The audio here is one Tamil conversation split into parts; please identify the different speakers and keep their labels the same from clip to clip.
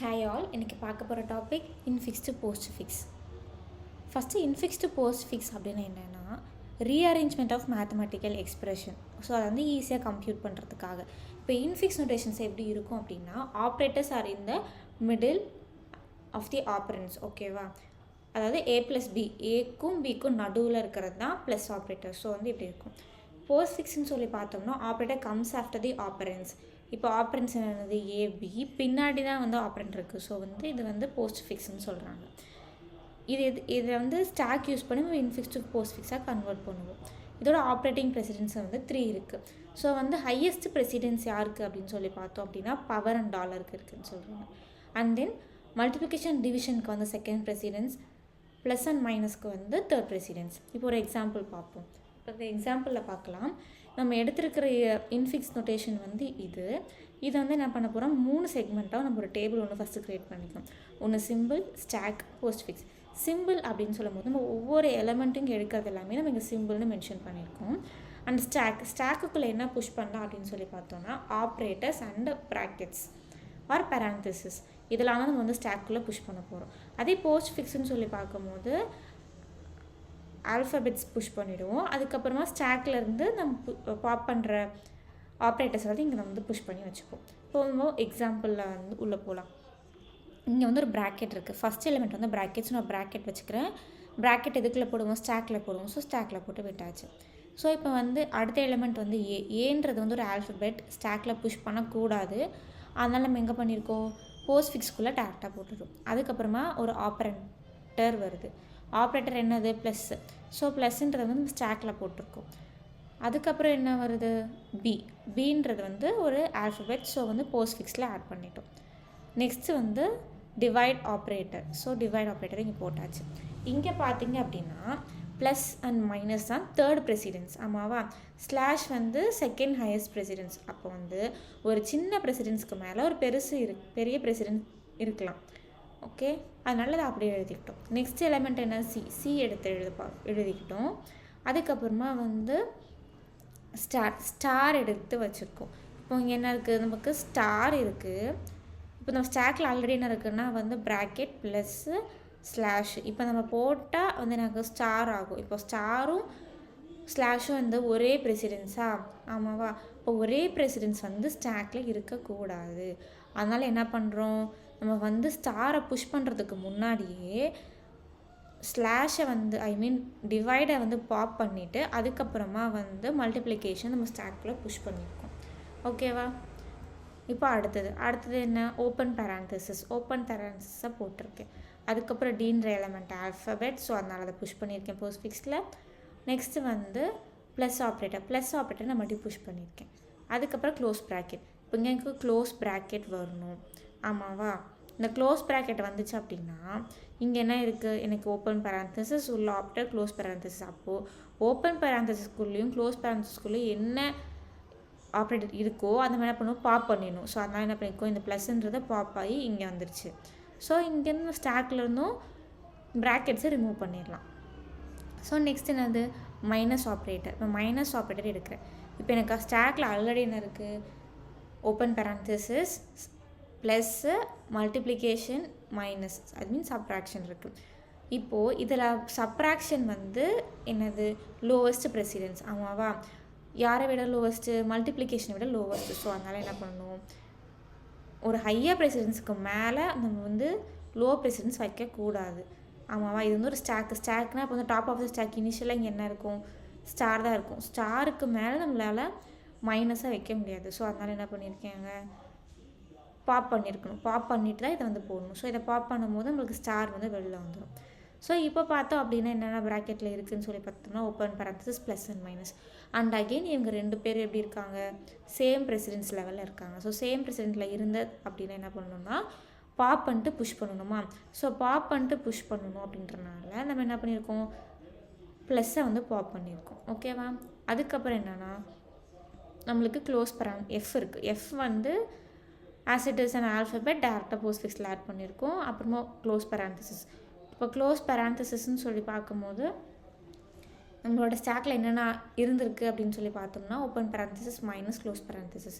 Speaker 1: ஹாய் ஆல், இன்றைக்கி பார்க்க போகிற topic infix to postfix. First infix to postfix அப்படின்னு என்னென்னா rearrangement of mathematical expression. So அதை வந்து ஈஸியாக கம்ப்யூட் பண்ணுறதுக்காக. இப்போ இன்ஃபிக்ஸ் நோட்டேஷன்ஸ் எப்படி இருக்கும் அப்படின்னா operators are in the middle of the operands. ஓகேவா? அதாவது ஏ ப்ளஸ் பி, ஏக்கும் பிக்கும் நடுவில் இருக்கிறது தான் ப்ளஸ் ஆப்ரேட்டர். ஸோ வந்து இப்படி இருக்கும். போஸ்ட் ஃபிக்ஸ்ன்னு சொல்லி பார்த்தோம்னா operator comes after the appearance. இப்போ ஆப்ரன்ஸ் என்னது ஏபி, பின்னாடி தான் வந்து ஆப்ரண்ட் இருக்குது. ஸோ வந்து இது வந்து போஸ்ட் ஃபிக்ஸ்ன்னு சொல்கிறாங்க. இதை வந்து ஸ்டாக் யூஸ் பண்ணி இன்ஃபிக்ஸ் டு போஸ்ட் ஃபிக்ஸாக கன்வெர்ட் பண்ணுவோம். இதோட ஆப்ரேட்டிங் ப்ரெசிடென்ஸ் வந்து 3 இருக்குது. ஸோ வந்து ஹையஸ்ட் ப்ரெசிடென்ஸ் யாருக்கு அப்படின்னு சொல்லி பார்த்தோம் அப்படின்னா பவர் அண்ட் டாலருக்கு இருக்குதுன்னு சொல்கிறாங்க. அண்ட் தென் மல்டிப்ளிகேஷன் டிவிஷனுக்கு வந்து செகண்ட் ப்ரெசிடென்ஸ், ப்ளஸ் அண்ட் மைனஸ்க்கு வந்து தேர்ட் ப்ரெசிடென்ஸ். இப்போ ஒரு எக்ஸாம்பிள் பார்ப்போம். இப்போ எக்ஸாம்பிளில் பார்க்கலாம். நம்ம எடுத்துருக்கிற இன்ஃபிக்ஸ் நோட்டேஷன் வந்து இதை வந்து என்ன பண்ண போகிறோம், 3 செக்மெண்ட்டாக நம்ம ஒரு டேபிள் ஒன்று ஃபஸ்ட்டு க்ரியேட் பண்ணிக்கணும். ஒன்று simple, stack, postfix. Simple அப்படின்னு சொல்லும் போது நம்ம ஒவ்வொரு எலமெண்ட்டும் எடுக்கிறது எல்லாமே நம்ம இங்கே சிம்பிள்னு மென்ஷன் பண்ணியிருக்கோம். அண்ட் ஸ்டாக்குக்குள்ளே என்ன புஷ் பண்ணலாம் அப்படின்னு சொல்லி பார்த்தோன்னா operators and brackets are parenthesis இதெல்லாம் நம்ம வந்து ஸ்டாக்குள்ளே புஷ் பண்ண போகிறோம். அதே போஸ்ட் ஃபிக்ஸ்ன்னு சொல்லி பார்க்கும்போது ஆல்ஃபபெட்ஸ் புஷ் பண்ணிவிடுவோம். அதுக்கப்புறமா ஸ்டாக்லேருந்து நம்ம பாப் பண்ணுற ஆப்ரேட்டர்ஸ் வந்து இங்கே நம்ம வந்து புஷ் பண்ணி வச்சுப்போம். இப்போ எக்ஸாம்பிளில் வந்து உள்ளே போகலாம். இங்கே வந்து ஒரு ப்ராக்கெட் இருக்குது. ஃபஸ்ட் எலிமெண்ட் வந்து ப்ராக்கெட்ஸ், நான் ப்ராக்கெட் வச்சுக்கிறேன். ப்ராக்கெட் எதுக்குள்ளே போடுவோம், ஸ்டாக்கில் போடுவோம். ஸோ ஸ்டாக்கில் போட்டு விட்டாச்சு. ஸோ இப்போ வந்து அடுத்த எலிமெண்ட் வந்து ஏன்றது வந்து ஒரு ஆல்ஃபபெட், ஸ்டாக்கில் புஷ் பண்ணக்கூடாது. அதனால் நம்ம எங்கே பண்ணியிருக்கோம், போஸ்ட் ஃபிக்ஸ்குள்ளே டேரெக்டாக போட்டுருக்கோம். அதுக்கப்புறமா ஒரு ஆப்ரேட்டர் வருது. ஆப்ரேட்டர் என்னது, ப்ளஸ்ஸு. ஸோ ப்ளஸ்ன்றது வந்து நம்ம ஸ்டாக்கில் போட்டிருக்கோம். அதுக்கப்புறம் என்ன வருது, பின்றது வந்து ஒரு ஆல்ஃபபெட். ஸோ வந்து போஸ்ட் ஃபிக்ஸில் ஆட் பண்ணிட்டோம். நெக்ஸ்ட்டு வந்து divide operator. So divide operator இங்கே போட்டாச்சு. இங்கே பார்த்தீங்க அப்படின்னா ப்ளஸ் அண்ட் மைனஸ் தான் தேர்ட் ப்ரெசிடென்ஸ். ஆமாவா? ஸ்லாஷ் வந்து செகண்ட் ஹையஸ்ட் ப்ரெசிடென்ஸ். அப்போ வந்து ஒரு சின்ன ப்ரெசிடென்ஸ்க்கு மேலே ஒரு பெரிய ப்ரெசிடென்ஸ் இருக்கலாம். ஓகே, அதனால் அதை அப்படியே எழுதிக்கிட்டோம். நெக்ஸ்ட் எலிமெண்ட் என்ன, சி எடுத்து எழுதிக்கிட்டோம். அதுக்கப்புறமா வந்து ஸ்டார் எடுத்து வச்சுருக்கோம். இப்போ இங்கே என்ன இருக்குது, நமக்கு ஸ்டார் இருக்குது. இப்போ நம்ம ஸ்டாக்கில் ஆல்ரெடி என்ன இருக்குதுன்னா வந்து ப்ராக்கெட் ப்ளஸ்ஸு ஸ்லாஷ். இப்போ நம்ம போட்டால் வந்து எனக்கு ஸ்டார் ஆகும். இப்போ ஸ்டாரும் ஸ்லாஷும் வந்து ஒரே ப்ரெசிடென்ஸாக, ஆமாவா? இப்போ ஒரே ப்ரெசிடென்ஸ் வந்து ஸ்டாக்கில் இருக்கக்கூடாது. அதனால் என்ன பண்ணுறோம், நம்ம வந்து ஸ்டாரை புஷ் பண்ணுறதுக்கு முன்னாடியே ஸ்லாஷை வந்து டிவைடை வந்து பாப் பண்ணிவிட்டு அதுக்கப்புறமா வந்து மல்டிப்ளிகேஷன் நம்ம ஸ்டாக்கில் புஷ் பண்ணியிருக்கோம். ஓகேவா? இப்போ அடுத்தது என்ன, ஓப்பன் பேராந்தசிஸை போட்டிருக்கேன். அதுக்கப்புறம் டீன்ற எலமெண்ட் ஆல்ஃபபெட். ஸோ அதனால் அதை புஷ் பண்ணியிருக்கேன் போஸ்ட் ஃபிக்ஸில். நெக்ஸ்ட்டு வந்து ப்ளஸ் ஆப்ரேட்டர் நான் மட்டும் புஷ் பண்ணியிருக்கேன். அதுக்கப்புறம் க்ளோஸ் ப்ராக்கெட். இப்போ இங்கே எனக்கு க்ளோஸ் ப்ராக்கெட் வரணும். ஆமாவா? இந்த க்ளோஸ் ப்ராக்கெட் வந்துச்சு அப்படின்னா இங்கே என்ன இருக்குது, எனக்கு ஓப்பன் பேராந்தசிஸ் உள்ள ஆப்ரேட்டர் க்ளோஸ் பேராந்தசிஸ். அப்போது ஓப்பன் பேராந்தசிஸ்குள்ளேயும் க்ளோஸ் பேராந்தசிஸ்குள்ளேயும் என்ன ஆப்ரேட்டர் இருக்கோ அந்த மாதிரி என்ன பண்ணுவோம், பாப் பண்ணிடணும். ஸோ அதனால் என்ன பண்ணியிருக்கோம், இந்த ப்ளஸ்ன்றதை பாப் ஆகி இங்கே வந்துருச்சு. ஸோ இங்கேருந்து ஸ்டாக்லேருந்தும் ப்ராக்கெட்ஸை ரிமூவ் பண்ணிடலாம். ஸோ நெக்ஸ்ட் என்னது, மைனஸ் ஆப்ரேட்டர். இப்போ மைனஸ் ஆப்ரேட்டர் எடுக்கிறேன். இப்போ எனக்கு ஸ்டாக்கில் ஆல்ரெடி என்ன இருக்குது, open parenthesis plus multiplication minus, அது மீன்ஸ் சப்ராக்ஷன் இருக்குது. இப்போது இதில் சப்ராக்ஷன் வந்து என்னது, லோவஸ்ட் ப்ரெசிடென்ஸ். ஆமாவா? யாரை விட லோவஸ்ட்டு, மல்டிப்ளிகேஷனை விட லோவஸ்ட்டு. ஸோ அதனால் என்ன பண்ணணும், ஒரு ஹையர் ப்ரெசிடென்ஸுக்கு மேலே நம்ம வந்து லோ ப்ரெசிடென்ஸ் வைக்கக்கூடாது. ஆமாவா? இது வந்து ஒரு ஸ்டாக்னால் இப்போ வந்து டாப் ஆஃப் த ஸ்டாக் இனிஷியலாக இங்கே என்ன இருக்கும், ஸ்டார் தான் இருக்கும். ஸ்டாருக்கு மேலே நம்மளால் மைனஸாக வைக்க முடியாது. ஸோ அதனால் என்ன பண்ணியிருக்கேங்க, பாப் பண்ணிட்டு தான் இதை வந்து போடணும். ஸோ இதை பாப் பண்ணும்போது நம்மளுக்கு ஸ்டார் வந்து வெளில வந்துடும். ஸோ இப்போ பார்த்தோம் அப்படின்னா என்னென்ன ப்ராக்கெட்டில் இருக்குதுன்னு சொல்லி பார்த்தோம்னா open parenthesis plus and minus. And again இவங்க 2 பேர் எப்படி இருக்காங்க, சேம் ப்ரெசிடென்ஸ் லெவலில் இருக்காங்க. ஸோ சேம் ப்ரெசிடென்ட்டில் இருந்த அப்படின்னா என்ன பண்ணணும்னா பாப் பண்ணிட்டு புஷ் பண்ணணுமா. ஸோ பாப் பண்ணிட்டு புஷ் பண்ணணும் அப்படின்றனால நம்ம என்ன பண்ணியிருக்கோம், ப்ளஸ்ஸை வந்து பாப் பண்ணியிருக்கோம். ஓகேவா? அதுக்கப்புறம் என்னென்னா நம்மளுக்கு க்ளோஸ் எஃப் இருக்குது. எஃப் வந்து as it is an alphabet டேரெக்டாக போஸ்ட் ஃபிக்ஸில் ஆட் பண்ணியிருக்கோம். அப்புறமா க்ளோஸ் பேராந்தசிஸ். இப்போ க்ளோஸ் பேராந்தசிஸ்ன்னு சொல்லி பார்க்கும்போது நம்மளோட ஸ்டாக்கில் என்னென்ன இருந்திருக்கு அப்படின்னு சொல்லி பார்த்தோம்னா open parenthesis minus close parenthesis.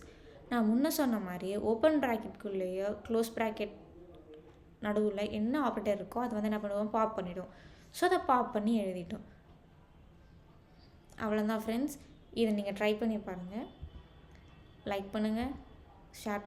Speaker 1: நான் முன்ன சொன்ன மாதிரி ஓப்பன் ப்ராக்கெட்குள்ளேயே க்ளோஸ் ப்ராக்கெட் நடுவில் என்ன ஆப்ரேட்டர் இருக்கோ அதை வந்து என்ன பண்ணுவோம், பாப் பண்ணிவிடும். ஸோ அதை பாப் பண்ணி எழுதிட்டோம். அவ்வளோதான் ஃப்ரெண்ட்ஸ். இதை நீங்கள் ட்ரை பண்ணி பாருங்கள். லைக் பண்ணுங்கள், ஷேர்